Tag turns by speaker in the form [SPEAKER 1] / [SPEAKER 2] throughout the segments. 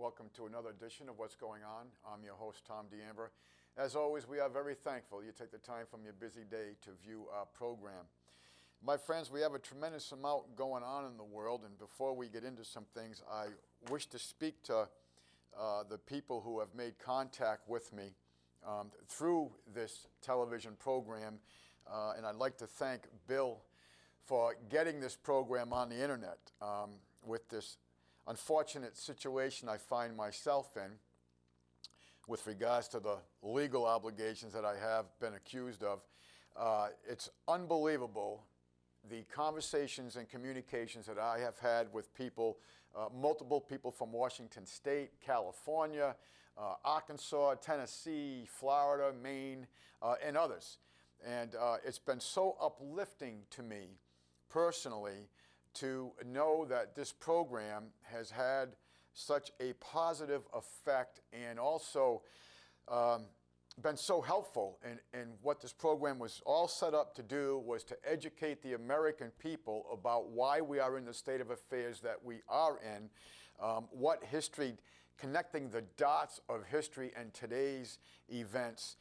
[SPEAKER 1] Welcome to another edition of What's Going On. I'm your host, Tom D'Ambra. As always, we are very thankful you take the time from your busy day to view our program. My friends, we have a tremendous amount going on in the world, and before we get into some things, I wish to speak to the people who have made contact with me through this television program, and I'd like to thank Bill for getting this program on the internet with this unfortunate situation I find myself in with regards to the legal obligations that I have been accused of. It's unbelievable the conversations and communications that I have had with people, multiple people from Washington State, California, Arkansas, Tennessee, Florida, Maine, and others. And it's been so uplifting to me personally to know that this program has had such a positive effect and also been so helpful. And what this program was all set up to do was to educate the American people about why we are in the state of affairs that we are in, what history, connecting the dots of history and today's events,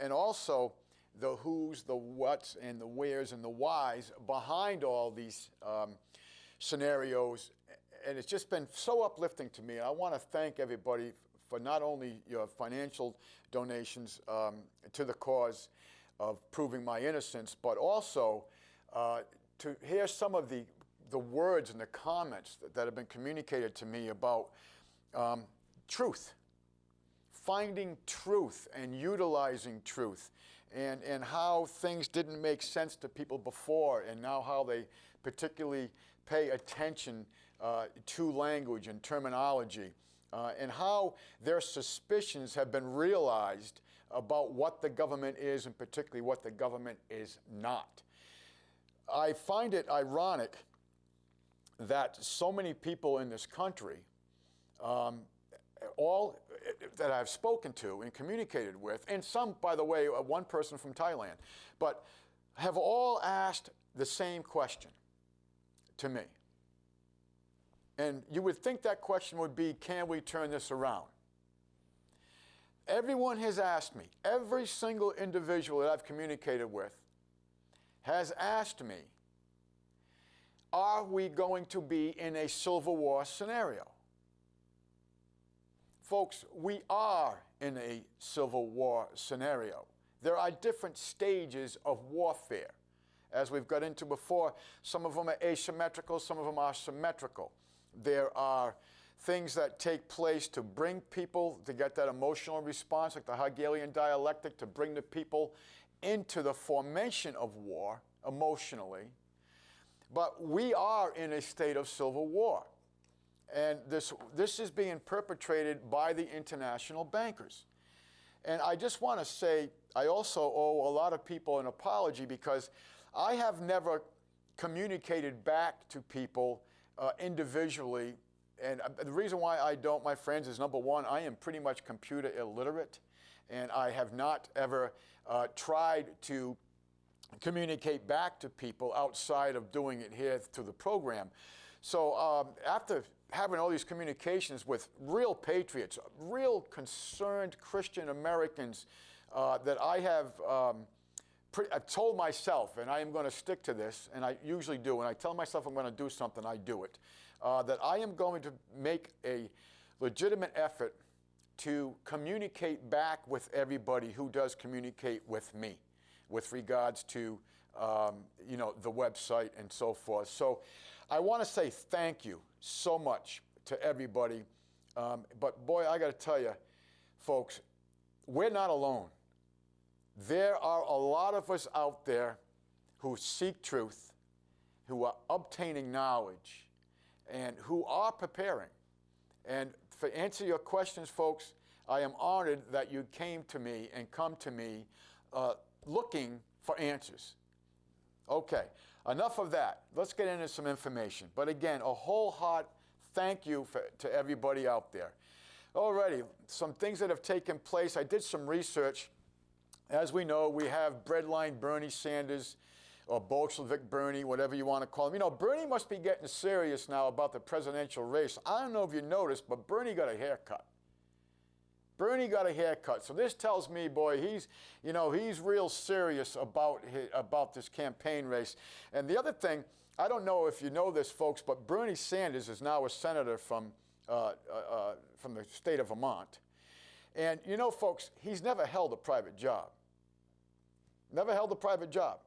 [SPEAKER 1] and also the who's, the what's, and the where's, and the why's behind all these scenarios. And it's just been so uplifting to me. And I want to thank everybody for not only your financial donations to the cause of proving my innocence, but also to hear some of the words and the comments that have been communicated to me about truth. Finding truth and utilizing truth, and how things didn't make sense to people before, and now how they particularly pay attention to language and terminology, and how their suspicions have been realized about what the government is, and particularly what the government is not. I find it ironic that so many people in this country, all that I've spoken to and communicated with, and some, by the way, one person from Thailand, but have all asked the same question to me. And you would think that question would be, can we turn this around? Everyone has asked me, every single individual that I've communicated with has asked me, are we going to be in a civil war scenario? Folks, we are in a civil war scenario. There are different stages of warfare. As we've got into before, some of them are asymmetrical, some of them are symmetrical. There are things that take place to bring people to get that emotional response, like the Hegelian dialectic, to bring the people into the formation of war emotionally. But we are in a state of civil war. And this is being perpetrated by the international bankers. And I just want to say, I also owe a lot of people an apology because I have never communicated back to people individually. And the reason why I don't, my friends, is number one, I am pretty much computer illiterate. And I have not ever tried to communicate back to people outside of doing it here through the program. So after having all these communications with real patriots, real concerned Christian Americans that I have I've told myself, and I am going to stick to this, and I usually do, when I tell myself I'm going to do something, I do it, that I am going to make a legitimate effort to communicate back with everybody who does communicate with me with regards to the website and so forth. So I want to say thank you so much to everybody. But boy, I got to tell you, folks, we're not alone. There are a lot of us out there who seek truth, who are obtaining knowledge, and who are preparing. And to answer your questions, folks, I am honored that you came to me and come to me looking for answers. Okay, enough of that. Let's get into some information. But again, a whole heart thank you to everybody out there. Alrighty, some things that have taken place. I did some research. As we know, we have Breadline Bernie Sanders or Bolshevik Bernie, whatever you want to call him. You know, Bernie must be getting serious now about the presidential race. I don't know if you noticed, but Bernie got a haircut. Bernie got a haircut. So this tells me, boy, he's real serious about this campaign race. And the other thing, I don't know if you know this, folks, but Bernie Sanders is now a senator from the state of Vermont. And you know, folks, he's never held a private job. Never held a private job.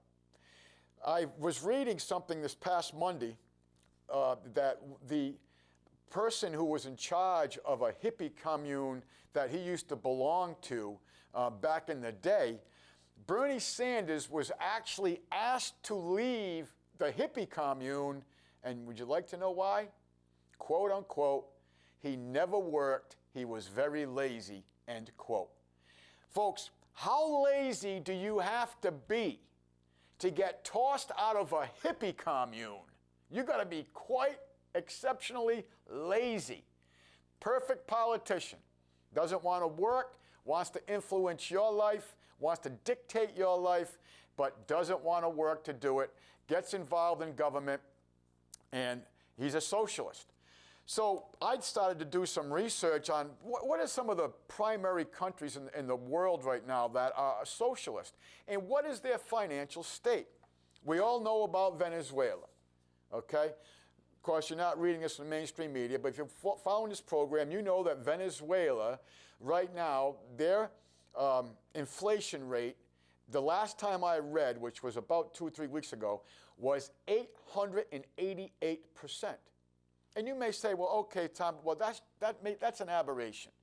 [SPEAKER 1] I was reading something this past Monday that the person who was in charge of a hippie commune that he used to belong to back in the day, Bernie Sanders was actually asked to leave the hippie commune, and would you like to know why? Quote unquote, he never worked, he was very lazy, end quote. Folks, how lazy do you have to be to get tossed out of a hippie commune? You got to be quite exceptionally lazy. Perfect politician. Doesn't want to work, wants to influence your life, wants to dictate your life, but doesn't want to work to do it, gets involved in government, and he's a socialist. So I started to do some research on what are some of the primary countries in the world right now that are socialist, and what is their financial state. We all know about Venezuela, okay? Of course, you're not reading this in the mainstream media, but if you're following this program, you know that Venezuela, right now, their inflation rate, the last time I read, which was about 2 or 3 weeks ago, was 888%. And you may say, well, okay, Tom, well, that's an aberration.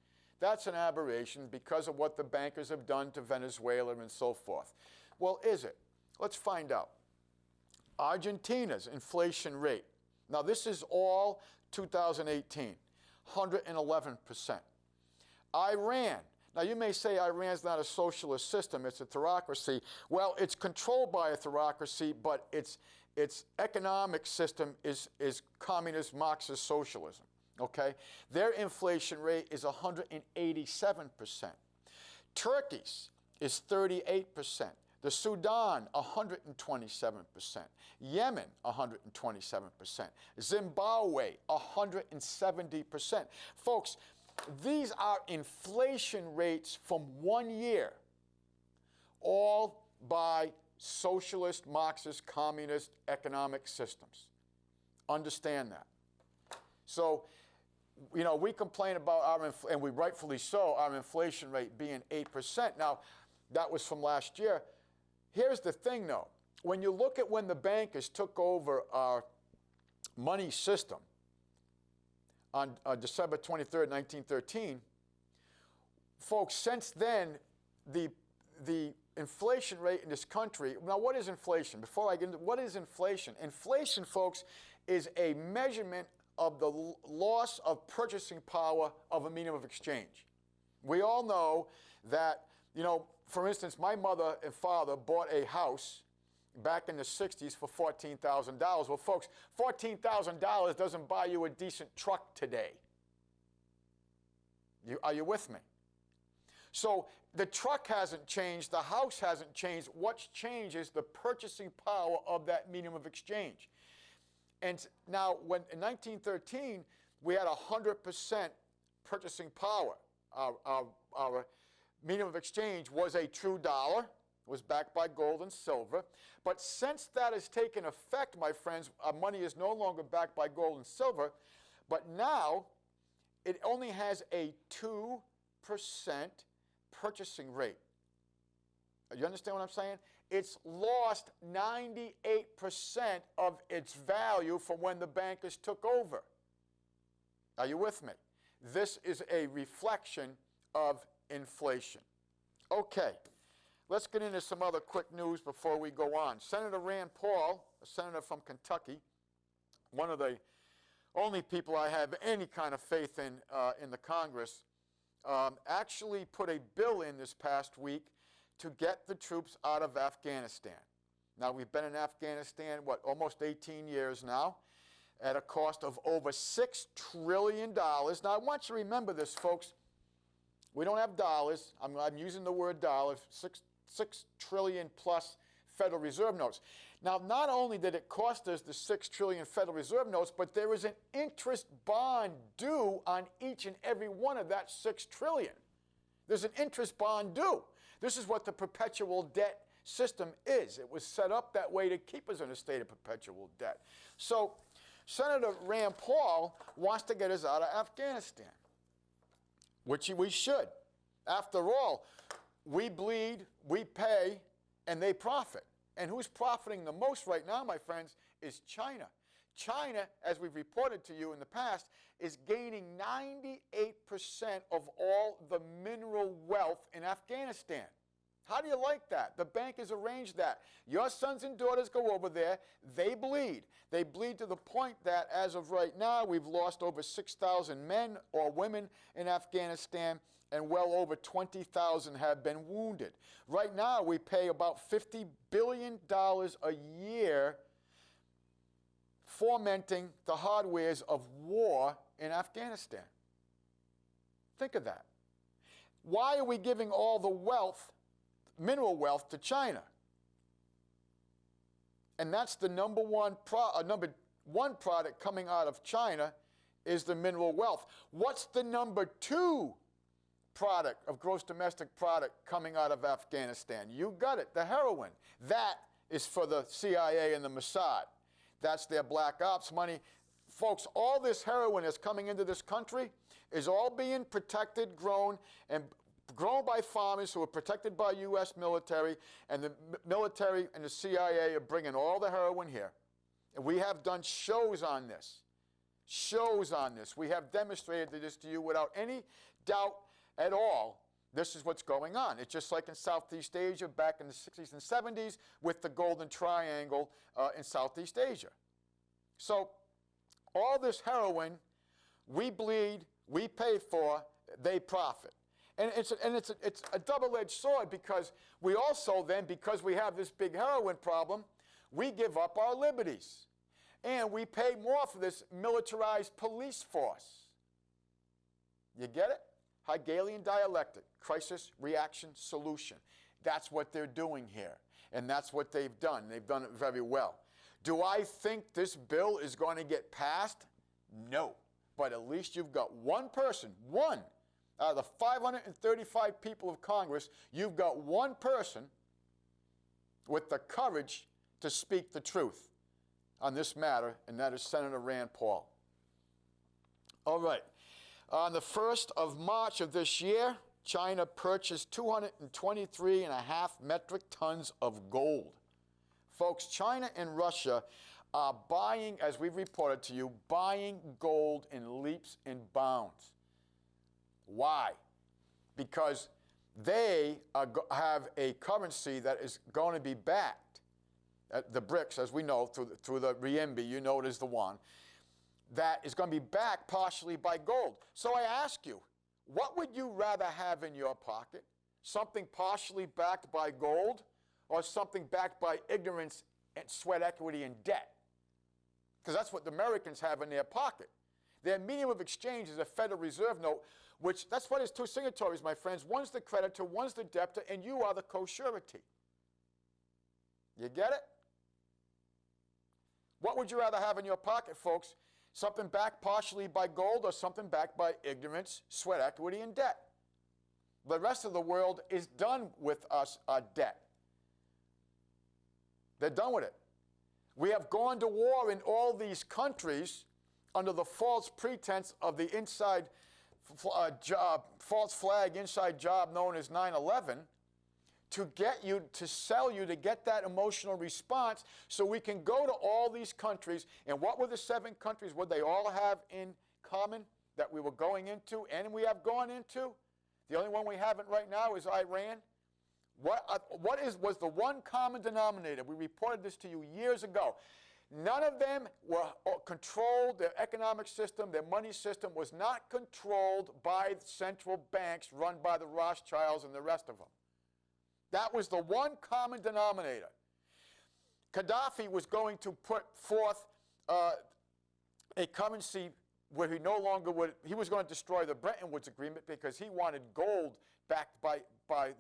[SPEAKER 1] That's an aberration because of what the bankers have done to Venezuela and so forth. Well, is it? Let's find out. Argentina's inflation rate. Now, this is all 2018, 111%. Iran. Now, you may say Iran's not a socialist system, it's a theocracy. Well, it's controlled by a theocracy, but its economic system is communist Marxist socialism, okay? Their inflation rate is 187%. Turkey's is 38%. The Sudan, 127%. Yemen, 127%. Zimbabwe, 170%. Folks, these are inflation rates from 1 year, all by socialist, Marxist, communist economic systems. Understand that. So, you know, we complain about and we rightfully so, our inflation rate being 8%. Now, that was from last year. Here's the thing, though. When you look at when the bankers took over our money system on December 23rd, 1913, folks, since then, the inflation rate in this country, now what is inflation? Before I get into what is inflation? Inflation, folks, is a measurement of the loss of purchasing power of a medium of exchange. We all know that, you know, for instance, my mother and father bought a house back in the 60s for $14,000. Well, folks, $14,000 doesn't buy you a decent truck today. Are you with me? So the truck hasn't changed, the house hasn't changed. What's changed is the purchasing power of that medium of exchange. And now, when in 1913, we had 100% purchasing power. Our medium of exchange was a true dollar, was backed by gold and silver. But since that has taken effect, my friends, our money is no longer backed by gold and silver, but now it only has a 2% purchasing rate. You understand what I'm saying? It's lost 98% of its value from when the bankers took over. Are you with me? This is a reflection of inflation. Okay, let's get into some other quick news before we go on. Senator Rand Paul, a senator from Kentucky, one of the only people I have any kind of faith in the Congress, actually put a bill in this past week to get the troops out of Afghanistan. Now, we've been in Afghanistan, almost 18 years now, at a cost of over $6 trillion. Now, I want you to remember this, folks. We don't have dollars. I'm using the word dollars, 6 trillion plus Federal Reserve notes. Now, not only did it cost us the $6 trillion Federal Reserve notes, but there is an interest bond due on each and every one of that $6 trillion. There's an interest bond due. This is what the perpetual debt system is. It was set up that way to keep us in a state of perpetual debt. So Senator Rand Paul wants to get us out of Afghanistan, which we should. After all, we bleed, we pay, and they profit. And who's profiting the most right now, my friends, is China. China, as we've reported to you in the past, is gaining 98% of all the mineral wealth in Afghanistan. How do you like that? The bank has arranged that. Your sons and daughters go over there, they bleed. They bleed to the point that as of right now, we've lost over 6,000 men or women in Afghanistan, and well over 20,000 have been wounded. Right now, we pay about $50 billion a year fomenting the hardwares of war in Afghanistan. Think of that. Why are we giving all the wealth, mineral wealth, to China? And that's the number one product coming out of China is the mineral wealth. What's the number two product of gross domestic product coming out of Afghanistan? You got it, the heroin. That is for the CIA and the Mossad. That's their black ops money. Folks, all this heroin that's coming into this country is all being protected, grown by farmers who are protected by U.S. military, and the military and the CIA are bringing all the heroin here. And we have done shows on this. Shows on this. We have demonstrated this to you without any doubt at all. This is what's going on. It's just like in Southeast Asia back in the 60s and 70s with the Golden Triangle in Southeast Asia. So all this heroin, we bleed, we pay for, they profit. And it's a double-edged sword, because we also then, because we have this big heroin problem, we give up our liberties. And we pay more for this militarized police force. You get it? Hegelian dialectic, crisis, reaction, solution. That's what they're doing here. And that's what they've done. They've done it very well. Do I think this bill is going to get passed? No. But at least you've got one person, one, out of the 535 people of Congress, you've got one person with the courage to speak the truth on this matter, and that is Senator Rand Paul. All right. On the 1st of March of this year, China purchased 223.5 metric tons of gold. Folks, China and Russia are buying, as we've reported to you, buying gold in leaps and bounds. Why? Because they have a currency that is going to be backed, the BRICS, as we know, through the renminbi, you know it is the one, that is going to be backed partially by gold. So I ask you, what would you rather have in your pocket? Something partially backed by gold, or something backed by ignorance and sweat equity and debt? Because that's what the Americans have in their pocket. Their medium of exchange is a Federal Reserve note, which, that's what is two signatories, my friends. One's the creditor, one's the debtor, and you are the co-surety. You get it? What would you rather have in your pocket, folks? Something backed partially by gold, or something backed by ignorance, sweat equity, and debt? The rest of the world is done with us, our debt. They're done with it. We have gone to war in all these countries under the false pretense of the false flag inside job known as 9/11, to get you, to sell you, to get that emotional response, so we can go to all these countries. And what were the 7 countries? What they all have in common that we were going into and we have gone into? The only one we haven't right now is Iran. Was the one common denominator? We reported this to you years ago. None of them were controlled, their economic system, their money system was not controlled by central banks run by the Rothschilds and the rest of them. That was the one common denominator. Gaddafi was going to put forth a currency where he no longer would, he was going to destroy the Bretton Woods Agreement because he wanted gold backed by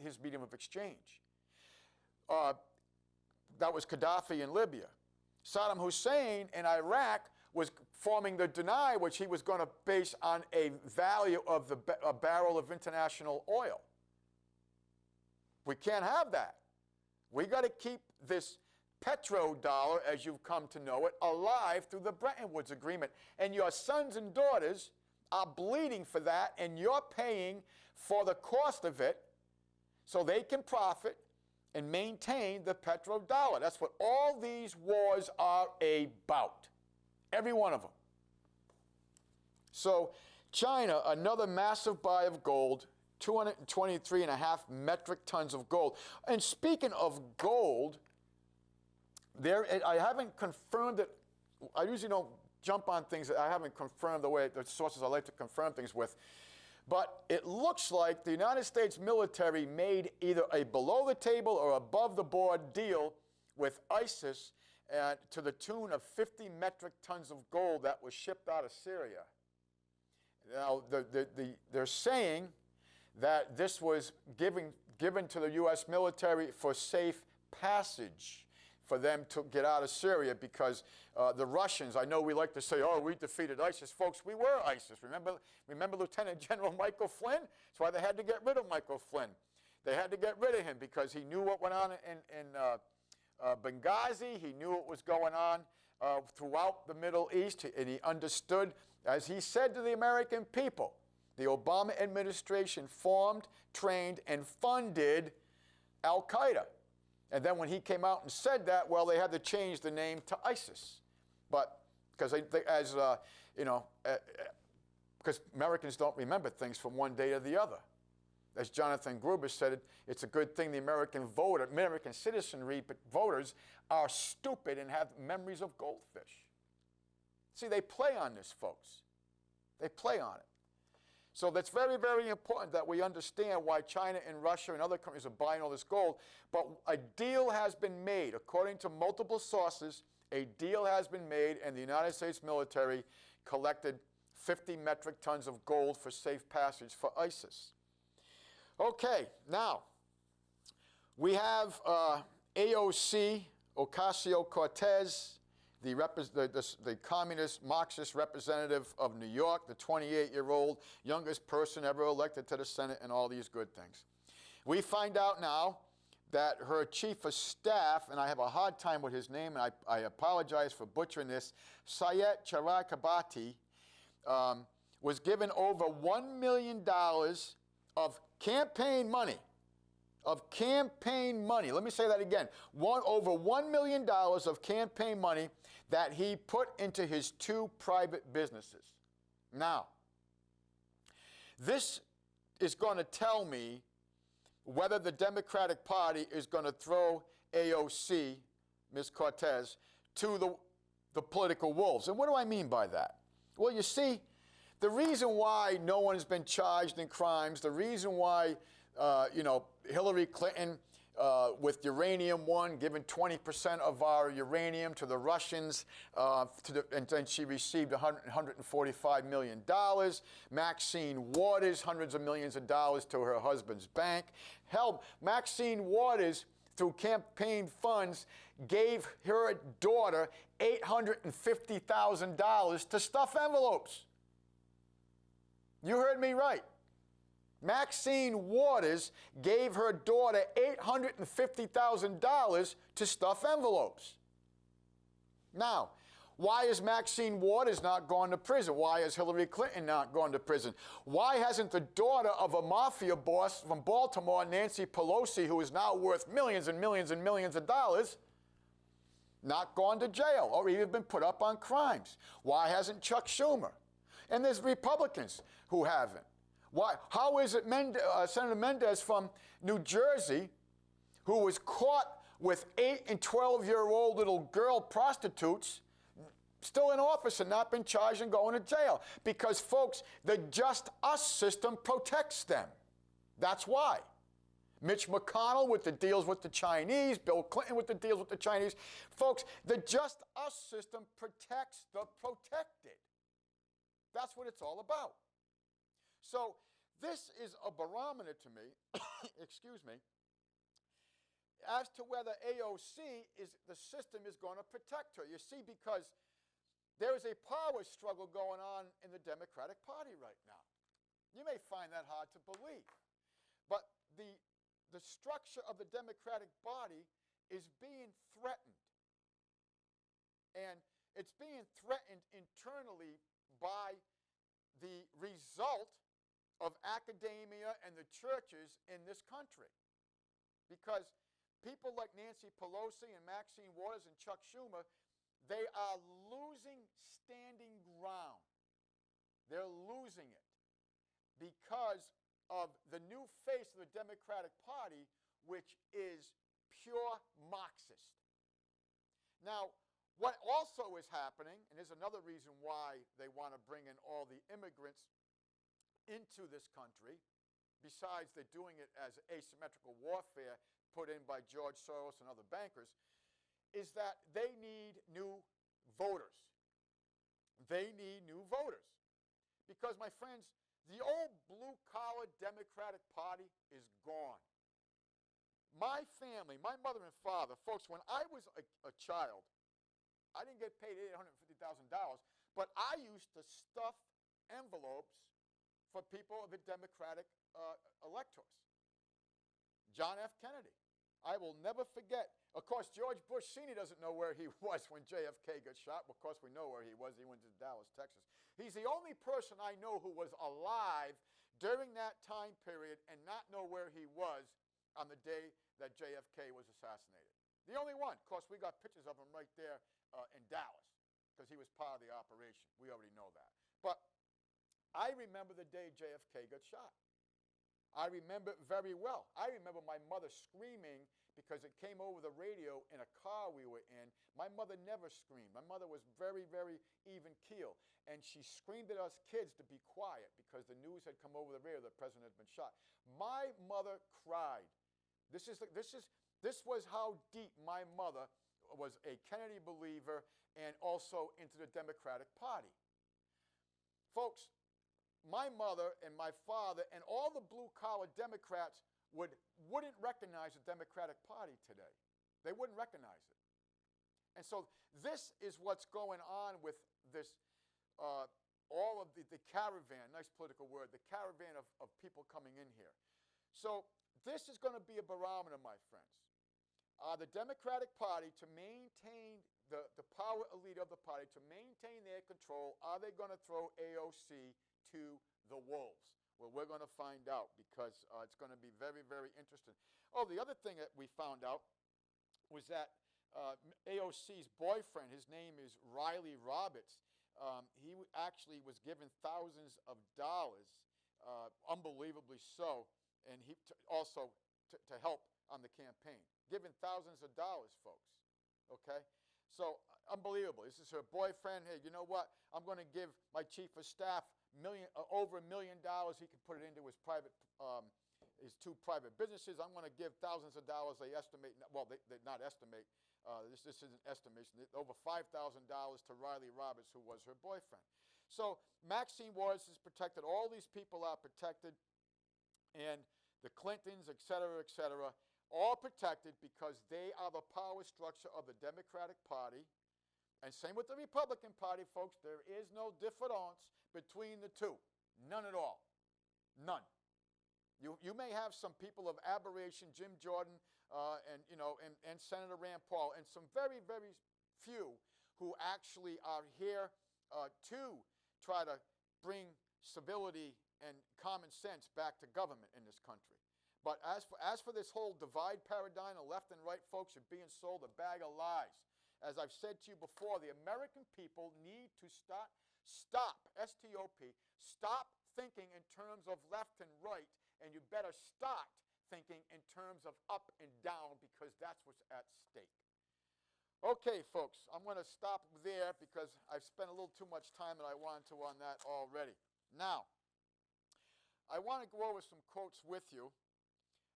[SPEAKER 1] his medium of exchange. that was Gaddafi in Libya. Saddam Hussein in Iraq was forming the deny, which he was going to base on a value of a barrel of international oil. We can't have that. We got to keep this petrodollar, as you've come to know it, alive through the Bretton Woods Agreement. And your sons and daughters are bleeding for that, and you're paying for the cost of it so they can profit and maintain the petrodollar. That's what all these wars are about. Every one of them. So China, another massive buy of gold, 223.5 metric tons of gold. And speaking of gold, I haven't confirmed it. I usually don't jump on things that I haven't confirmed the way the sources I like to confirm things with. But it looks like the United States military made either a below-the-table or above-the-board deal with ISIS to the tune of 50 metric tons of gold that was shipped out of Syria. Now, they're saying that this was given to the U.S. military for safe passage for them to get out of Syria, because the Russians, I know we like to say, oh, we defeated ISIS. Folks, we were ISIS. Remember Lieutenant General Michael Flynn? That's why they had to get rid of Michael Flynn. They had to get rid of him because he knew what went on in Benghazi. He knew what was going on throughout the Middle East, and he understood, as he said to the American people, the Obama administration formed, trained, and funded Al-Qaeda. And then when he came out and said that, well, they had to change the name to ISIS. But because because Americans don't remember things from one day to the other. As Jonathan Gruber said, it's a good thing the American citizenry, but voters are stupid and have memories of goldfish. See, they play on this, folks. They play on it. So that's very, very important that we understand why China and Russia and other countries are buying all this gold. But a deal has been made. According to multiple sources, a deal has been made, and the United States military collected 50 metric tons of gold for safe passage for ISIS. Okay, now, we have AOC, Ocasio-Cortez, the communist Marxist representative of New York, the 28-year-old youngest person ever elected to the Senate, and all these good things. We find out now that her chief of staff, and I have a hard time with his name, and I apologize for butchering this, Sayed Chakrabarti, was given over $1 million of campaign money. Of campaign money. Let me say that again. Over $1 million of campaign money that he put into his 2 private businesses. Now, this is going to tell me whether the Democratic Party is going to throw AOC, Ms. Cortez, to the political wolves. And what do I mean by that? Well, you see, the reason why no one has been charged in crimes, the reason why Hillary Clinton with Uranium One, giving 20% of our uranium to the Russians, and then she received $145 million. Maxine Waters, hundreds of millions of dollars to her husband's bank. Hell, Maxine Waters, through campaign funds, gave her daughter $850,000 to stuff envelopes. You heard me right. Maxine Waters gave her daughter $850,000 to stuff envelopes. Now, why is Maxine Waters not going to prison? Why is Hillary Clinton not going to prison? Why hasn't the daughter of a mafia boss from Baltimore, Nancy Pelosi, who is now worth millions and millions and millions of dollars, not gone to jail or even been put up on crimes? Why hasn't Chuck Schumer? And there's Republicans who haven't. Why? How is it Senator Mendez from New Jersey, who was caught with 8 and 12-year-old little girl prostitutes, still in office and not been charged and going to jail? Because, folks, the Just Us system protects them. That's why. Mitch McConnell with the deals with the Chinese, Bill Clinton with the deals with the Chinese. Folks, the Just Us system protects the protected. That's what it's all about. So this is a barometer to me, excuse me, as to whether AOC the system is going to protect her. You see, because there is a power struggle going on in the Democratic Party right now. You may find that hard to believe, but the structure of the Democratic body is being threatened. And it's being threatened internally by the result of academia and the churches in this country. Because people like Nancy Pelosi and Maxine Waters and Chuck Schumer, they are losing standing ground. They're losing it because of the new face of the Democratic Party, which is pure Marxist. Now, what also is happening, and there's another reason why they want to bring in all the immigrants into this country, besides they're doing it as asymmetrical warfare put in by George Soros and other bankers, is that they need new voters. They need new voters. Because, my friends, the old blue-collar Democratic Party is gone. My family, my mother and father, folks, when I was a child, I didn't get paid $850,000, but I used to stuff envelopes for people of the Democratic electors. John F. Kennedy. I will never forget. Of course, George Bush Sr. doesn't know where he was when JFK got shot. Of course, we know where he was. He went to Dallas, Texas. He's the only person I know who was alive during that time period and not know where he was on the day that JFK was assassinated. The only one. Of course, we got pictures of him right there in Dallas because he was part of the operation. We already know that. But I remember the day JFK got shot. I remember it very well. I remember my mother screaming because it came over the radio in a car we were in. My mother never screamed. My mother was very, very even keel. And she screamed at us kids to be quiet because the news had come over the radio that the president had been shot. My mother cried. This was how deep my mother was a Kennedy believer and also into the Democratic Party. Folks, my mother and my father and all the blue-collar Democrats wouldn't recognize the Democratic Party today. They wouldn't recognize it. And so this is what's going on with this, all of the caravan, nice political word, the caravan of people coming in here. So this is going to be a barometer, my friends. The Democratic Party, to maintain the power elite of the party, to maintain their control, are they going to throw AOC to the wolves? Well, we're going to find out because it's going to be very, very interesting. Oh, the other thing that we found out was that AOC's boyfriend, his name is Riley Roberts, he actually was given thousands of dollars, unbelievably so, and he also to help on the campaign. Given thousands of dollars, folks, okay? So, unbelievable. This is her boyfriend. Hey, you know what? I'm going to give my chief of staff over $1 million. He can put it into his private, his two private businesses. I'm going to give thousands of dollars. They estimate, well, they not estimate. This isn't estimation. Over $5,000 to Riley Roberts, who was her boyfriend. So Maxine Waters is protected. All these people are protected, and the Clintons, et cetera, all protected because they are the power structure of the Democratic Party. And same with the Republican Party, folks. There is no difference between the two. None at all. None. You may have some people of aberration, Jim Jordan, and Senator Rand Paul, and some very, very few who actually are here to try to bring civility and common sense back to government in this country. But as for this whole divide paradigm, the left and right, folks, are being sold a bag of lies. As I've said to you before, the American people need to stop, S-T-O-P, stop thinking in terms of left and right, and you better start thinking in terms of up and down because that's what's at stake. Okay, folks, I'm going to stop there because I've spent a little too much time than I wanted to on that already. Now, I want to go over some quotes with you.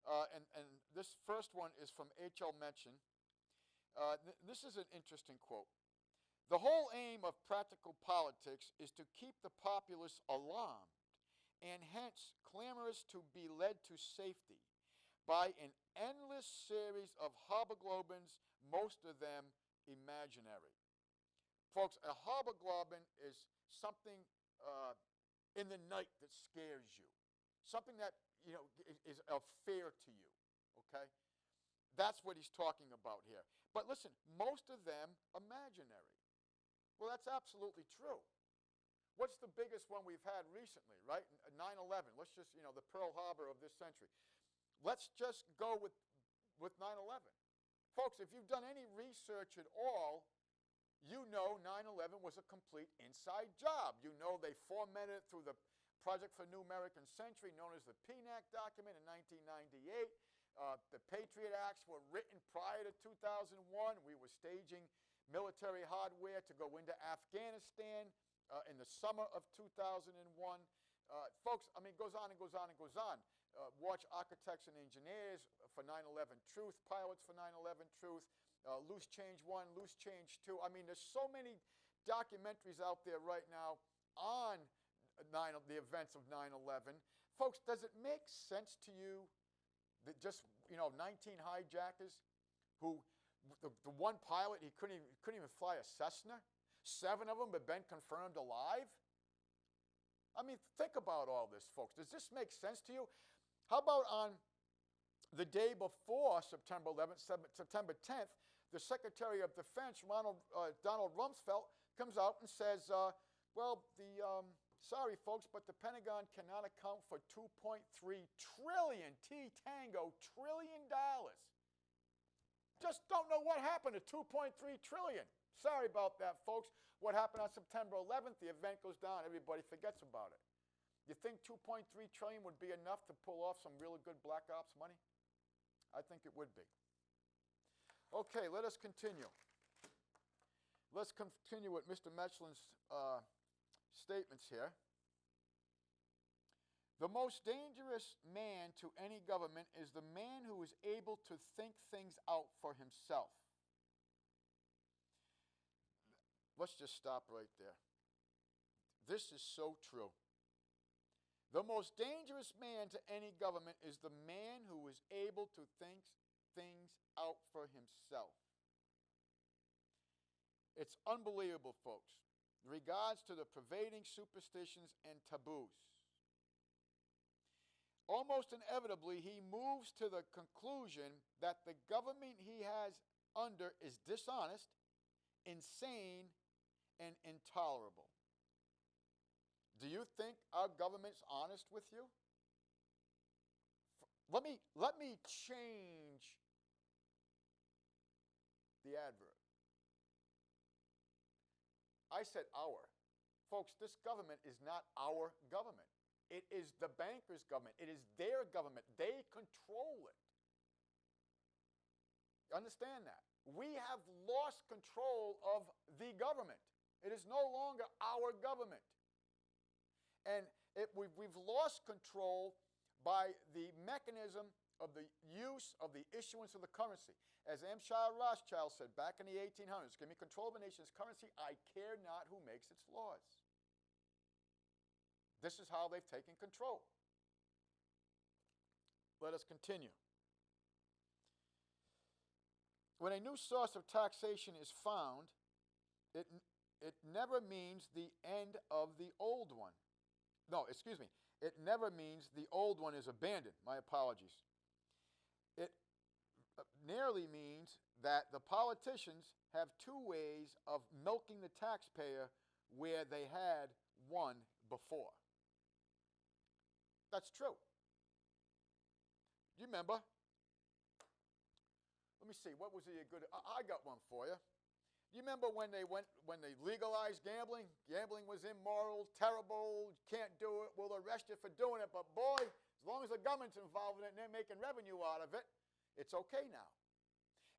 [SPEAKER 1] And this first one is from H.L. Mencken. This is an interesting quote. The whole aim of practical politics is to keep the populace alarmed and hence clamorous to be led to safety by an endless series of hobgoblins, most of them imaginary. Folks, a hobgoblin is something in the night that scares you, something that is of fear to you, okay? That's what he's talking about here. But listen, most of them imaginary. Well, that's absolutely true. What's the biggest one we've had recently, right? 9/11. Let's just, the Pearl Harbor of this century. Let's just go with 9/11. Folks, if you've done any research at all, you know 9/11 was a complete inside job. You know they fomented it through the Project for New American Century, known as the PNAC document in 1998. The Patriot Acts were written prior to 2001. We were staging military hardware to go into Afghanistan in the summer of 2001. Folks, I mean, it goes on and goes on and goes on. Watch Architects and Engineers for 9/11 Truth, Pilots for 9/11 Truth, Loose Change 1, Loose Change 2. I mean, there's so many documentaries out there right now on the events of 9/11. Folks, does it make sense to you that just, 19 hijackers who, the one pilot, he couldn't even fly a Cessna? 7 of them have been confirmed alive? I mean, think about all this, folks. Does this make sense to you? How about on the day before September 11th, September 10th, the Secretary of Defense, Donald Rumsfeld, comes out and says, sorry, folks, but the Pentagon cannot account for $2.3 trillion, trillion dollars. Just don't know what happened to $2.3 trillion. Sorry about that, folks. What happened on September 11th, the event goes down, everybody forgets about it. You think $2.3 trillion would be enough to pull off some really good black ops money? I think it would be. Okay, let us continue. Let's continue with Mr. Mechlin's statements here. The most dangerous man to any government is the man who is able to think things out for himself. Let's just stop right there. This is so true. The most dangerous man to any government is the man who is able to think things out for himself. It's unbelievable, folks. In regards to the pervading superstitions and taboos, almost inevitably, he moves to the conclusion that the government he has under is dishonest, insane, and intolerable. Do you think our government's honest with you? Let me change the adverb. I said our. Folks, this government is not our government. It is the bankers' government. It is their government. They control it. Understand that. We have lost control of the government. It is no longer our government. And we've lost control by the mechanism of the use of the issuance of the currency. As M. Shah Rothschild said back in the 1800s, give me control of a nation's currency, I care not who makes its laws. This is how they've taken control. Let us continue. When a new source of taxation is found, it never means the end of the old one. No, excuse me. It never means the old one is abandoned. My apologies. It nearly means that the politicians have two ways of milking the taxpayer where they had one before. That's true. You remember? Let me see. What was the good? I got one for you. You remember when they legalized gambling? Gambling was immoral, terrible, can't do it, we'll arrest you for doing it. But boy, as long as the government's involved in it and they're making revenue out of it, it's okay now.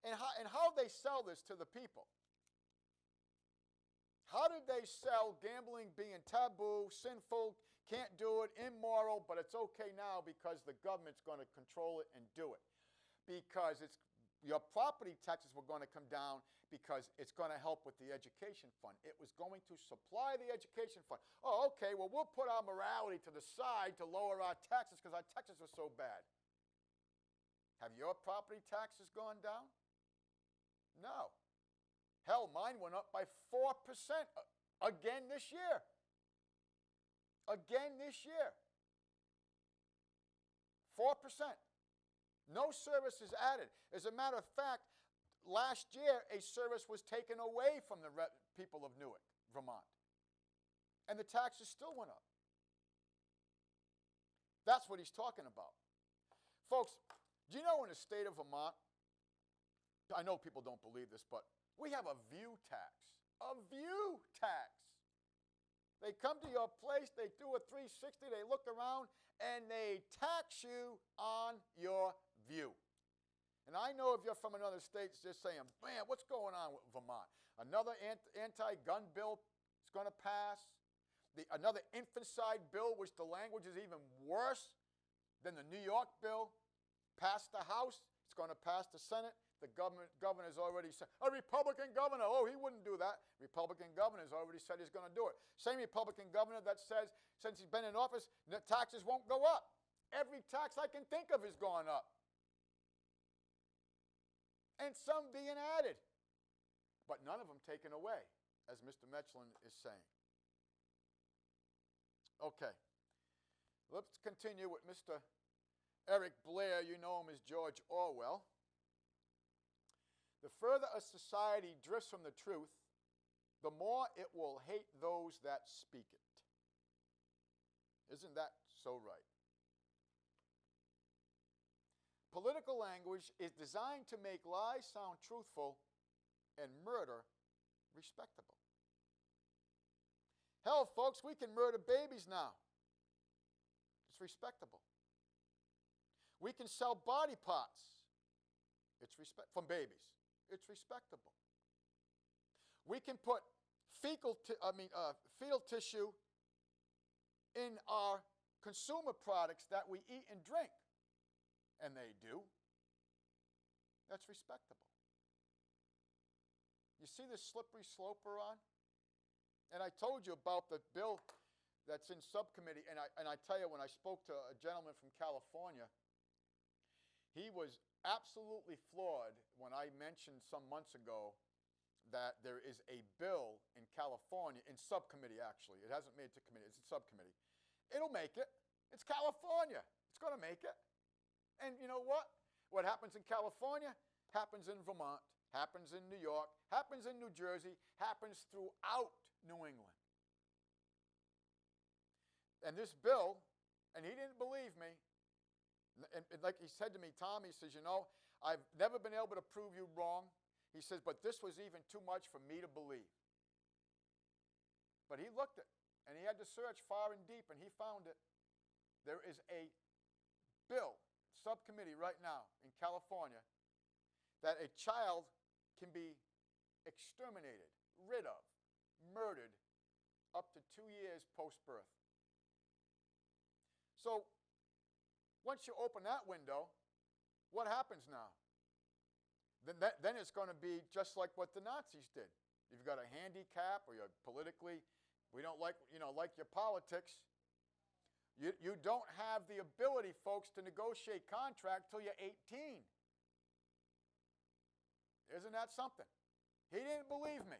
[SPEAKER 1] And how they sell this to the people? How did they sell gambling being taboo, sinful, can't do it, immoral, but it's okay now because the government's going to control it and do it? Because your property taxes were going to come down because it's going to help with the education fund. It was going to supply the education fund. Oh, okay, well, we'll put our morality to the side to lower our taxes because our taxes are so bad. Have your property taxes gone down? No. Hell, mine went up by 4% again this year. Again this year. 4%. No service is added. As a matter of fact, last year a service was taken away from the people of Newark, Vermont. And the taxes still went up. That's what he's talking about. Folks, do you know in the state of Vermont, I know people don't believe this, but we have a view tax. A view tax. They come to your place, they do a 360, they look around, and they tax you on your view. And I know if you're from another state, it's just saying, man, what's going on with Vermont? Another anti-gun bill is going to pass. Another infanticide bill, which the language is even worse than the New York bill, passed the House. It's going to pass the Senate. The governor's already said, a Republican governor, oh, he wouldn't do that. Republican governor's already said he's going to do it. Same Republican governor that says, since he's been in office, the taxes won't go up. Every tax I can think of is going up. And some being added. But none of them taken away, as Mr. Mechlin is saying. Okay. Let's continue with Mr. Eric Blair. You know him as George Orwell. The further a society drifts from the truth, the more it will hate those that speak it. Isn't that so right? Political language is designed to make lies sound truthful and murder respectable. Hell, folks, we can murder babies now. It's respectable. We can sell body parts. It's from babies. It's respectable. We can put fetal tissue in our consumer products that we eat and drink. And they do. That's respectable. You see this slippery slope we're on? And I told you about the bill that's in subcommittee, and I tell you, when I spoke to a gentleman from California, he was absolutely floored when I mentioned some months ago that there is a bill in California, in subcommittee actually. It hasn't made it to committee, it's in subcommittee. It'll make it. It's California. It's going to make it. And you know what? What happens in California happens in Vermont, happens in New York, happens in New Jersey, happens throughout New England. And this bill, and he didn't believe me, and like he said to me, Tom, he says, you know, I've never been able to prove you wrong. He says, but this was even too much for me to believe. But he looked it, and he had to search far and deep, and he found it. There is a bill, subcommittee right now in California, that a child can be exterminated, rid of, murdered up to 2 years post-birth. So once you open that window, what happens now? Then it's going to be just like what the Nazis did. If you've got a handicap or you're politically, we don't like your politics, you don't have the ability, folks, to negotiate contract till you're 18. Isn't that something? He didn't believe me.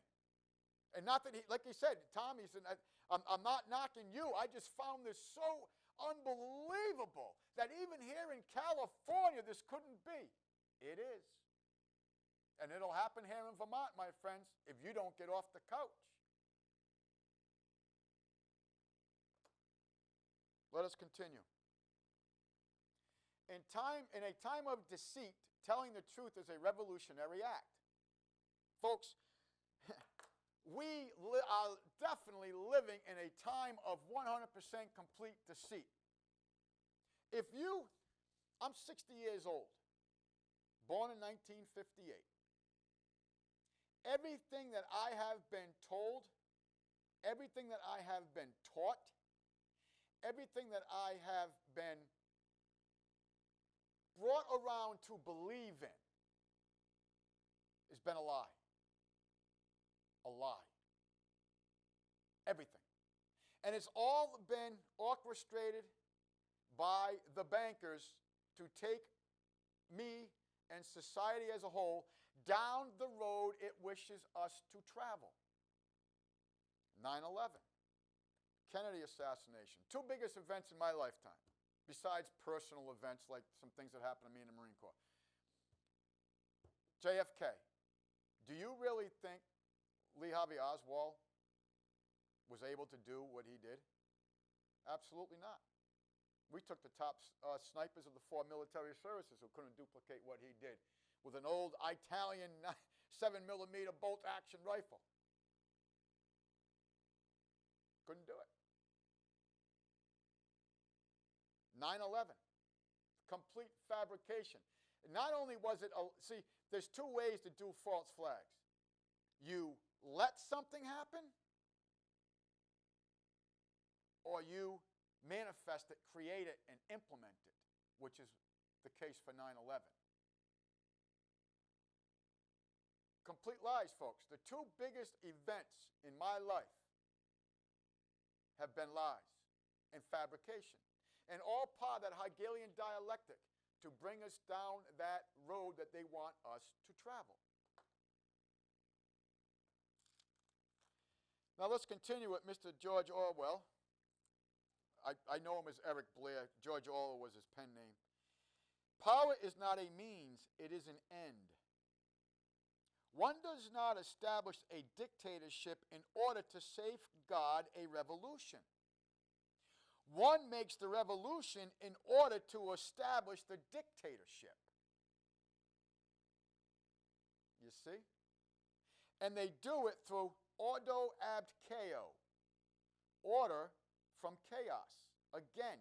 [SPEAKER 1] And not that he, like he said, Tom, he said, I'm not knocking you. I just found this so unbelievable that even here in California this couldn't be. It is. And it'll happen here in Vermont, my friends, if you don't get off the couch. Let us continue. In a time of deceit, telling the truth is a revolutionary act. Folks, we are definitely living in a time of 100% complete deceit. I'm 60 years old, born in 1958. Everything that I have been told, everything that I have been taught, everything that I have been brought around to believe in has been a lie. A lie. Everything. And it's all been orchestrated by the bankers to take me, and society as a whole down the road it wishes us to travel. 9/11, Kennedy assassination, two biggest events in my lifetime, besides personal events like some things that happened to me in the Marine Corps. JFK, do you really think Lee Harvey Oswald was able to do what he did? Absolutely not. We took the top snipers of the 4 military services who couldn't duplicate what he did with an old Italian 7mm bolt-action rifle. Couldn't do it. 9/11, complete fabrication. Not only was it, see, there's two ways to do false flags. You let something happen, or you manifest it, create it, and implement it, which is the case for 9/11. Complete lies, folks. The two biggest events in my life have been lies and fabrication, and all part of that Hegelian dialectic to bring us down that road that they want us to travel. Now let's continue with Mr. George Orwell. I know him as Eric Blair. George Orwell was his pen name. Power is not a means, it is an end. One does not establish a dictatorship in order to safeguard a revolution. One makes the revolution in order to establish the dictatorship. You see? And they do it through ordo ab chaos, order from chaos. Again,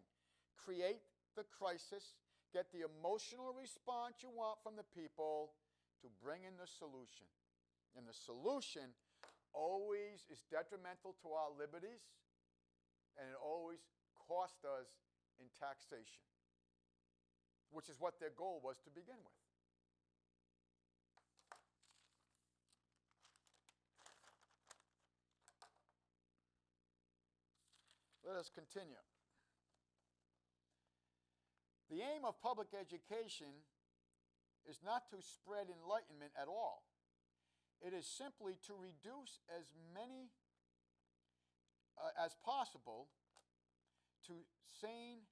[SPEAKER 1] create the crisis, get the emotional response you want from the people to bring in the solution. And the solution always is detrimental to our liberties, and it always costs us in taxation, which is what their goal was to begin with. Let us continue. The aim of public education is not to spread enlightenment at all. It is simply to reduce as many as possible to sane,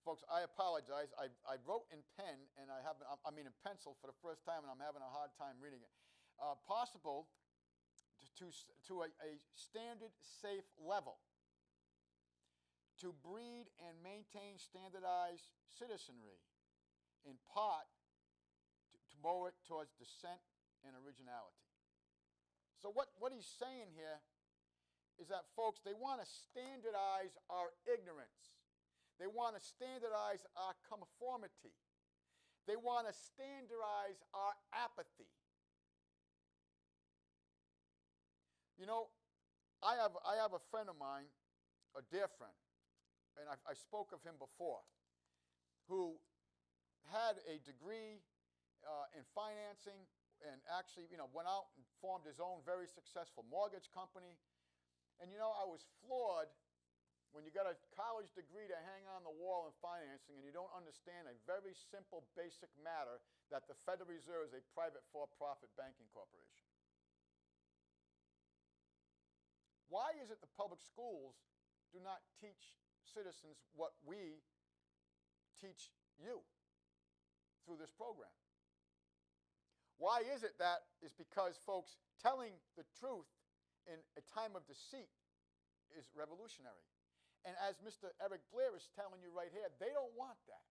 [SPEAKER 1] folks, I apologize. I wrote in pen, and in pencil for the first time, and I'm having a hard time reading it. Possible to a standard safe level, to breed and maintain standardized citizenry, in part to mow it towards dissent and originality. So what he's saying here is that, folks, they want to standardize our ignorance. They want to standardize our conformity. They want to standardize our apathy. You know, I have a friend of mine, a dear friend, and I spoke of him before, who had a degree in financing and actually, went out and formed his own very successful mortgage company. And, I was floored when you got a college degree to hang on the wall in financing and you don't understand a very simple, basic matter that the Federal Reserve is a private for-profit banking corporation. Why is it the public schools do not teach citizens what we teach you through this program? Why is it that? Is because, folks, telling the truth in a time of deceit is revolutionary. And as Mr. Eric Blair is telling you right here, they don't want that.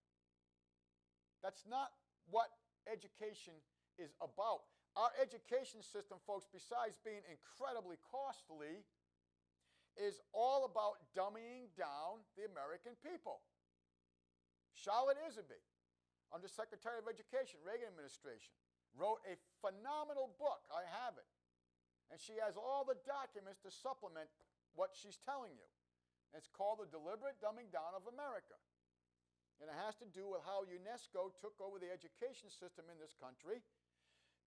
[SPEAKER 1] That's not what education is about. Our education system, folks, besides being incredibly costly, is all about dumbing down the American people. Charlotte Iserby, Undersecretary of Education, Reagan administration, wrote a phenomenal book. I have it. And she has all the documents to supplement what she's telling you. And it's called The Deliberate Dumbing Down of America. And it has to do with how UNESCO took over the education system in this country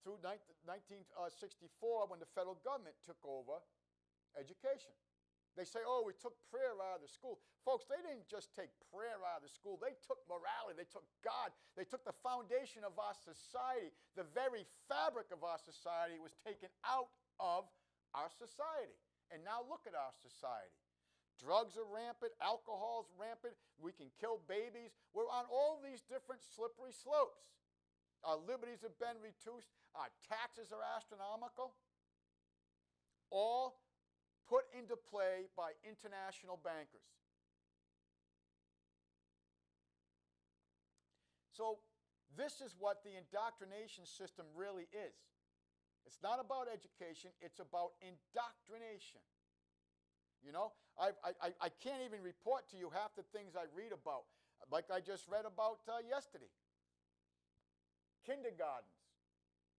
[SPEAKER 1] through 1964 when the federal government took over education. They say, oh, we took prayer out of the school. Folks, they didn't just take prayer out of the school. They took morality. They took God. They took the foundation of our society. The very fabric of our society was taken out of our society. And now look at our society. Drugs are rampant. Alcohol's rampant. We can kill babies. We're on all these different slippery slopes. Our liberties have been reduced. Our taxes are astronomical. All put into play by international bankers. So this is what the indoctrination system really is. It's not about education, it's about indoctrination. You know, I can't even report to you half the things I read about, like I just read about yesterday. Kindergartens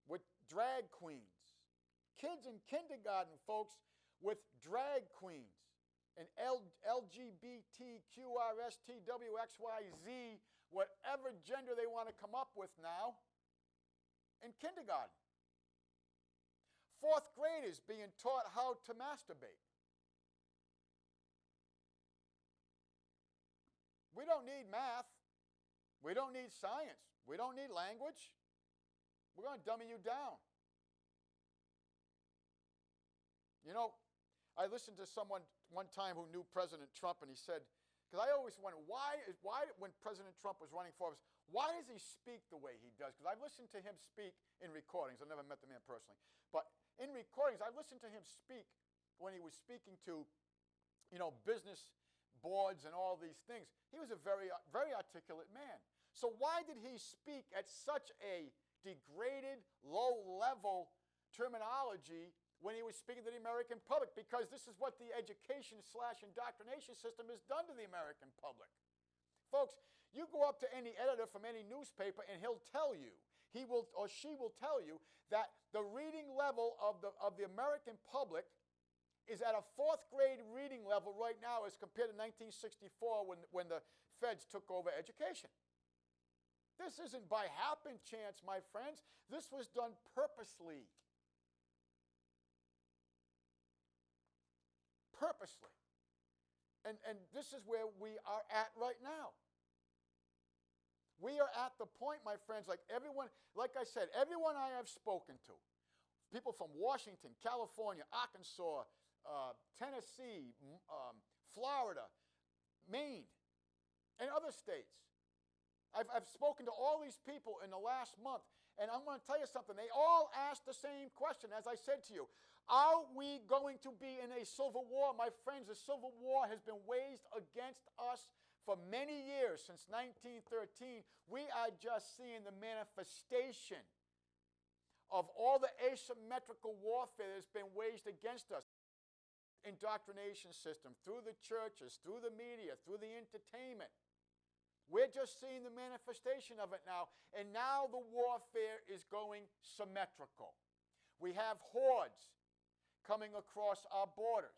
[SPEAKER 1] with drag queens. Kids in kindergarten, folks, with drag queens and LGBTQRSTWXYZ, whatever gender they want to come up with now, in kindergarten. Fourth graders being taught how to masturbate. We don't need math. We don't need science. We don't need language. We're going to dummy you down. You know, I listened to someone one time who knew President Trump, and he said, because I always wonder, why, when President Trump was running for office, why does he speak the way he does? Because I've listened to him speak in recordings. I've never met the man personally. But in recordings, I've listened to him speak when he was speaking to, you know, business boards and all these things. He was a very, very articulate man. So why did he speak at such a degraded, low-level terminology when he was speaking to the American public? Because this is what the education/indoctrination system has done to the American public. Folks, you go up to any editor from any newspaper and he'll tell you, he will or she will tell you that the reading level of the American public is at a fourth grade reading level right now as compared to 1964 when the feds took over education. This isn't by happen chance, my friends. This was done purposely. Purposely. And this is where we are at right now. We are at the point, my friends, like everyone, like I said, everyone I have spoken to, people from Washington, California, Arkansas, Tennessee, Florida, Maine, and other states. I've spoken to all these people in the last month, and I'm going to tell you something. They all asked the same question, as I said to you. Are we going to be in a civil war? My friends, the civil war has been waged against us for many years, since 1913. We are just seeing the manifestation of all the asymmetrical warfare that has been waged against us. Indoctrination system, through the churches, through the media, through the entertainment. We're just seeing the manifestation of it now, and now the warfare is going symmetrical. We have hordes coming across our borders.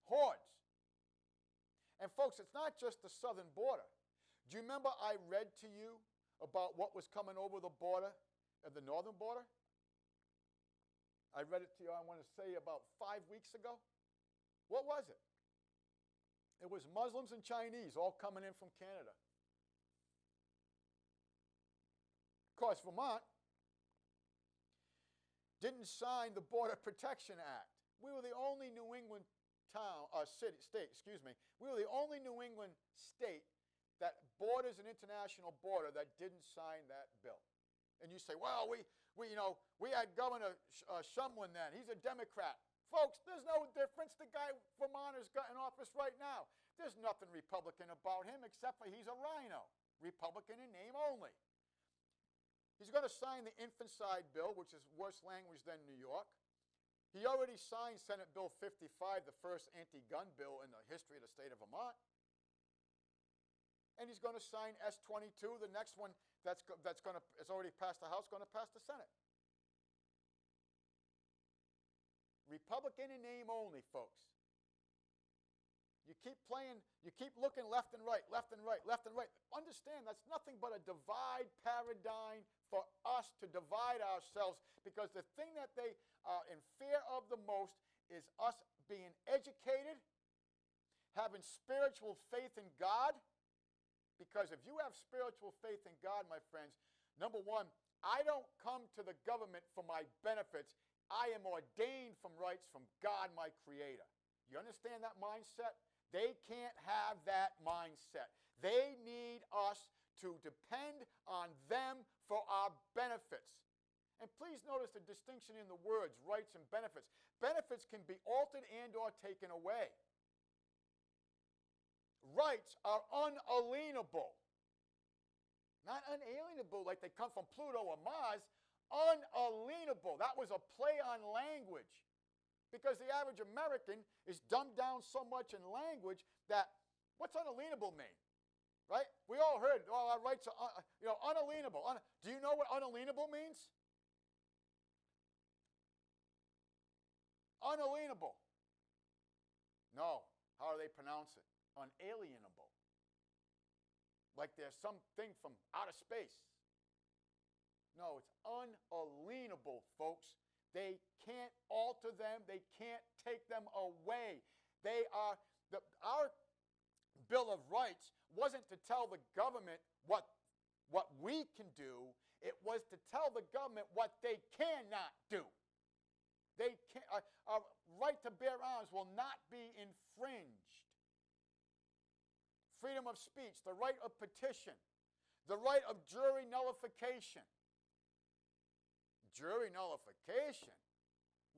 [SPEAKER 1] Hordes. And folks, it's not just the southern border. Do you remember I read to you about what was coming over the border, the northern border? I read it to you, I want to say, about 5 weeks ago. What was it? It was Muslims and Chinese all coming in from Canada. Of course, Vermont didn't sign the Border Protection Act. We were the only New England state, we were the only New England state that borders an international border that didn't sign that bill. And you say, well, we had Governor Shumlin then. He's a Democrat. Folks, there's no difference. The guy, Vermonter's got in office right now. There's nothing Republican about him except for he's a rhino. Republican in name only. He's going to sign the infanticide bill, which is worse language than New York. He already signed Senate Bill 55, the first anti-gun bill in the history of the state of Vermont. And he's going to sign S-22, the next one it's already passed the House, going to pass the Senate. Republican in name only, folks. You keep playing, you keep looking left and right, left and right, left and right. Understand that's nothing but a divide paradigm for us to divide ourselves, because the thing that they are in fear of the most is us being educated, having spiritual faith in God. Because if you have spiritual faith in God, my friends, number one, I don't come to the government for my benefits. I am ordained from rights from God, my Creator. You understand that mindset? They can't have that mindset. They need us to depend on them for our benefits. And please notice the distinction in the words, rights and benefits. Benefits can be altered and or taken away. Rights are unalienable. Not unalienable like they come from Pluto or Mars. Unalienable. That was a play on language. Because the average American is dumbed down so much in language that what's unalienable mean? Right? We all heard, oh, our rights are unalienable. Do you know what unalienable means? Unalienable. No. How do they pronounce it? Unalienable. Like there's something from outer space. No, it's unalienable, folks. They can't alter them. They can't take them away. They are, our Bill of Rights wasn't to tell the government what we can do. It was to tell the government what they cannot do. They can't, our right to bear arms will not be infringed. Freedom of speech, the right of petition, the right of jury nullification. Jury nullification?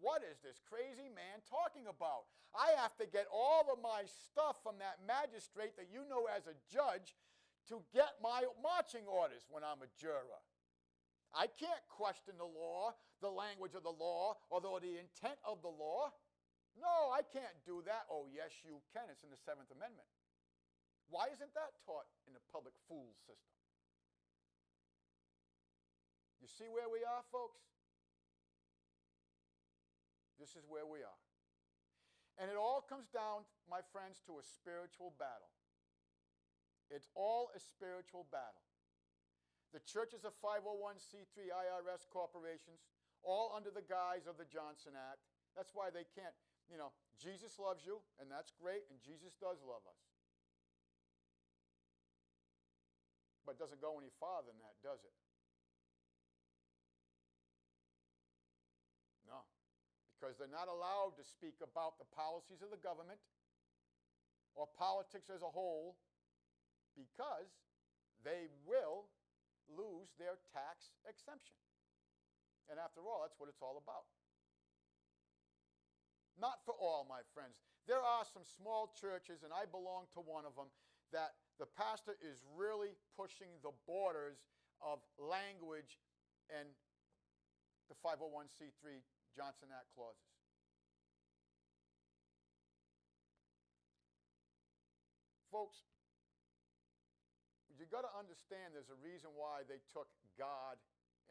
[SPEAKER 1] What is this crazy man talking about? I have to get all of my stuff from that magistrate that you know as a judge to get my marching orders when I'm a juror. I can't question the law, the language of the law, or the intent of the law. No, I can't do that. Oh, yes, you can. It's in the 7th Amendment. Why isn't that taught in the public school system? You see where we are, folks? This is where we are. And it all comes down, my friends, to a spiritual battle. It's all a spiritual battle. The churches are 501c3 IRS corporations, all under the guise of the Johnson Act. That's why they can't, Jesus loves you, and that's great, and Jesus does love us. But it doesn't go any farther than that, does it? No. Because they're not allowed to speak about the policies of the government or politics as a whole because they will lose their tax exemption. And after all, that's what it's all about. Not for all, my friends. There are some small churches, and I belong to one of them, that the pastor is really pushing the borders of language and the 501c3 Johnson Act clauses. Folks, you got to understand there's a reason why they took God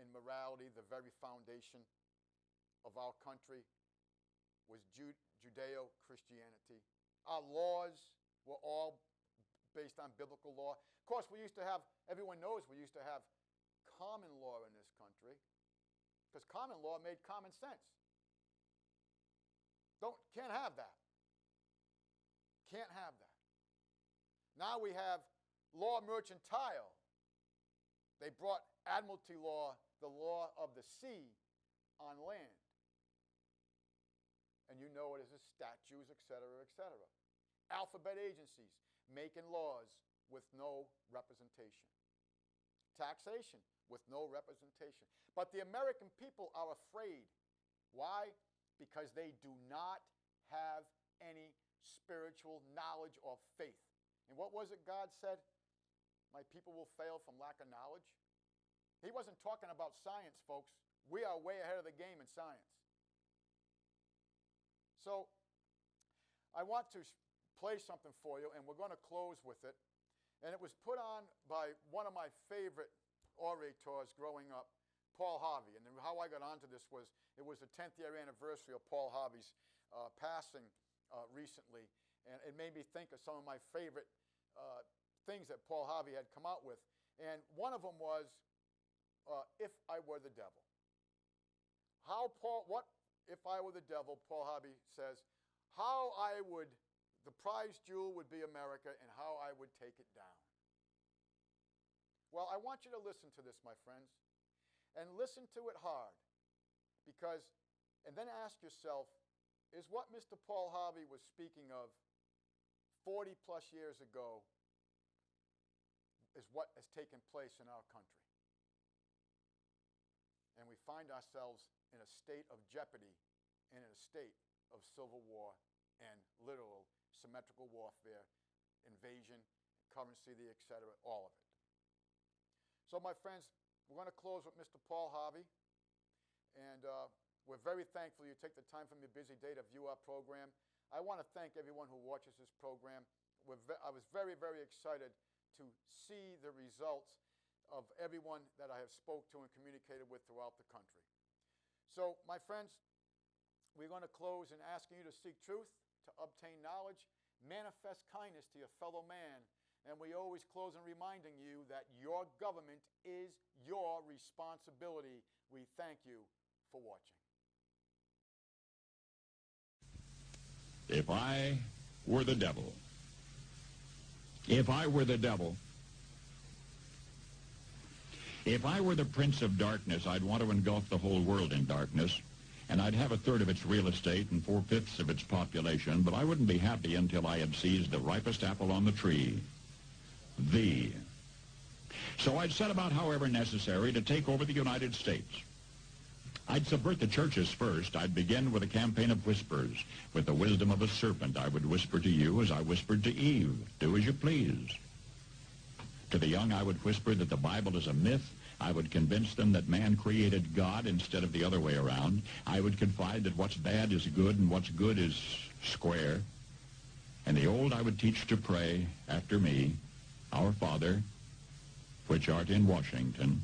[SPEAKER 1] and morality, the very foundation of our country, was Judeo-Christianity. Our laws were all based on biblical law. Of course, we used to have, everyone knows we used to have common law in this country because common law made common sense. Can't have that. Can't have that. Now we have law mercantile. They brought admiralty law, the law of the sea, on land. And you know it as statutes, et cetera, et cetera. Alphabet agencies making laws with no representation. Taxation with no representation. But the American people are afraid. Why? Because they do not have any spiritual knowledge or faith. And what was it God said? My people will fail from lack of knowledge. He wasn't talking about science, folks. We are way ahead of the game in science. So I want to play something for you, and we're going to close with it. And it was put on by one of my favorite orators growing up, Paul Harvey. And how I got onto this was, it was the 10th year anniversary of Paul Harvey's passing recently. And it made me think of some of my favorite things that Paul Harvey had come out with. And one of them was, If I Were the Devil. if I were the devil, Paul Harvey says, the prize jewel would be America and how I would take it down. Well, I want you to listen to this, my friends, and listen to it hard, and then ask yourself, is what Mr. Paul Harvey was speaking of 40 plus years ago is what has taken place in our country? And we find ourselves in a state of jeopardy and in a state of civil war and literal symmetrical warfare, invasion, currency, etc., all of it. So, my friends, we're going to close with Mr. Paul Harvey, and we're very thankful you take the time from your busy day to view our program. I want to thank everyone who watches this program. I was very, very excited to see the results of everyone that I have spoke to and communicated with throughout the country. So, my friends, we're going to close in asking you to seek truth, to obtain knowledge, manifest kindness to your fellow man, and we always close in reminding you that your government is your responsibility. We thank you for watching.
[SPEAKER 2] If I were the devil, if I were the devil, if I were the prince of darkness, I'd want to engulf the whole world in darkness, and I'd have 1/3 of its real estate and 4/5 of its population, but I wouldn't be happy until I had seized the ripest apple on the tree, thee. So I'd set about, however necessary, to take over the United States. I'd subvert the churches first. I'd begin with a campaign of whispers. With the wisdom of a serpent, I would whisper to you as I whispered to Eve, do as you please. To the young, I would whisper that the Bible is a myth. I would convince them that man created God instead of the other way around. I would confide that what's bad is good and what's good is square. And the old I would teach to pray after me, Our Father, which art in Washington.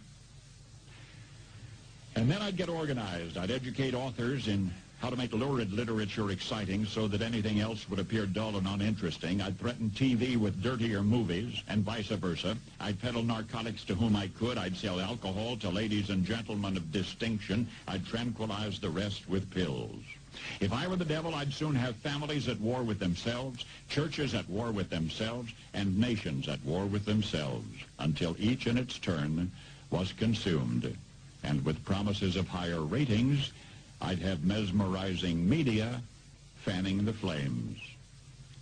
[SPEAKER 2] And then I'd get organized. I'd educate authors in how to make lurid literature exciting so that anything else would appear dull and uninteresting. I'd threaten TV with dirtier movies and vice versa. I'd peddle narcotics to whom I could. I'd sell alcohol to ladies and gentlemen of distinction. I'd tranquilize the rest with pills. If I were the devil, I'd soon have families at war with themselves, churches at war with themselves, and nations at war with themselves, until each in its turn was consumed. And with promises of higher ratings, I'd have mesmerizing media fanning the flames.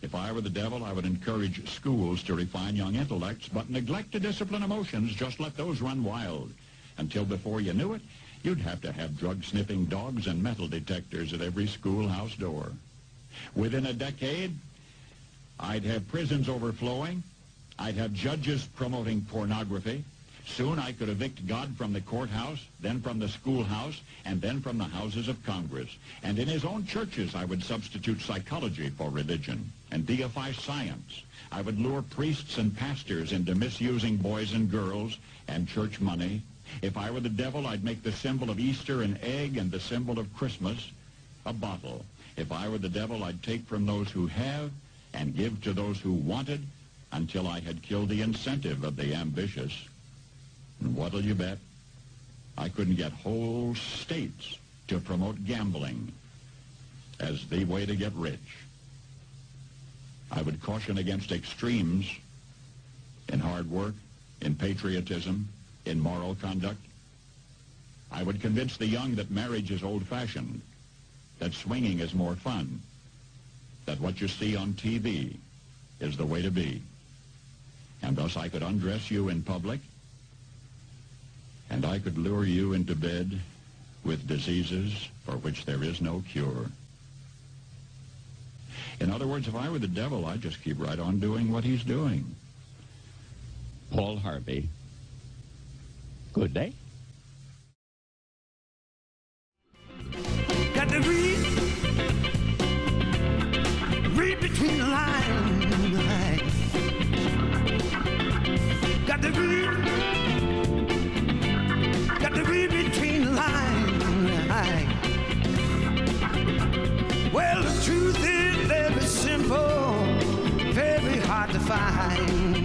[SPEAKER 2] If I were the devil, I would encourage schools to refine young intellects, but neglect to discipline emotions. Just let those run wild. Until before you knew it, you'd have to have drug-sniffing dogs and metal detectors at every schoolhouse door. Within a decade, I'd have prisons overflowing. I'd have judges promoting pornography. Soon I could evict God from the courthouse, then from the schoolhouse, and then from the houses of Congress. And in his own churches, I would substitute psychology for religion and deify science. I would lure priests and pastors into misusing boys and girls and church money. If I were the devil, I'd make the symbol of Easter an egg and the symbol of Christmas a bottle. If I were the devil, I'd take from those who have and give to those who wanted until I had killed the incentive of the ambitious. And what'll you bet? I couldn't get whole states to promote gambling as the way to get rich. I would caution against extremes in hard work, in patriotism, in moral conduct. I would convince the young that marriage is old-fashioned, that swinging is more fun, that what you see on TV is the way to be. And thus I could undress you in public, and I could lure you into bed with diseases for which there is no cure. In other words, if I were the devil, I'd just keep right on doing what he's doing. Paul Harvey. Good day.
[SPEAKER 3] Got to read between the lines. Got to read between the lines. Well, the truth is very simple, very hard to find.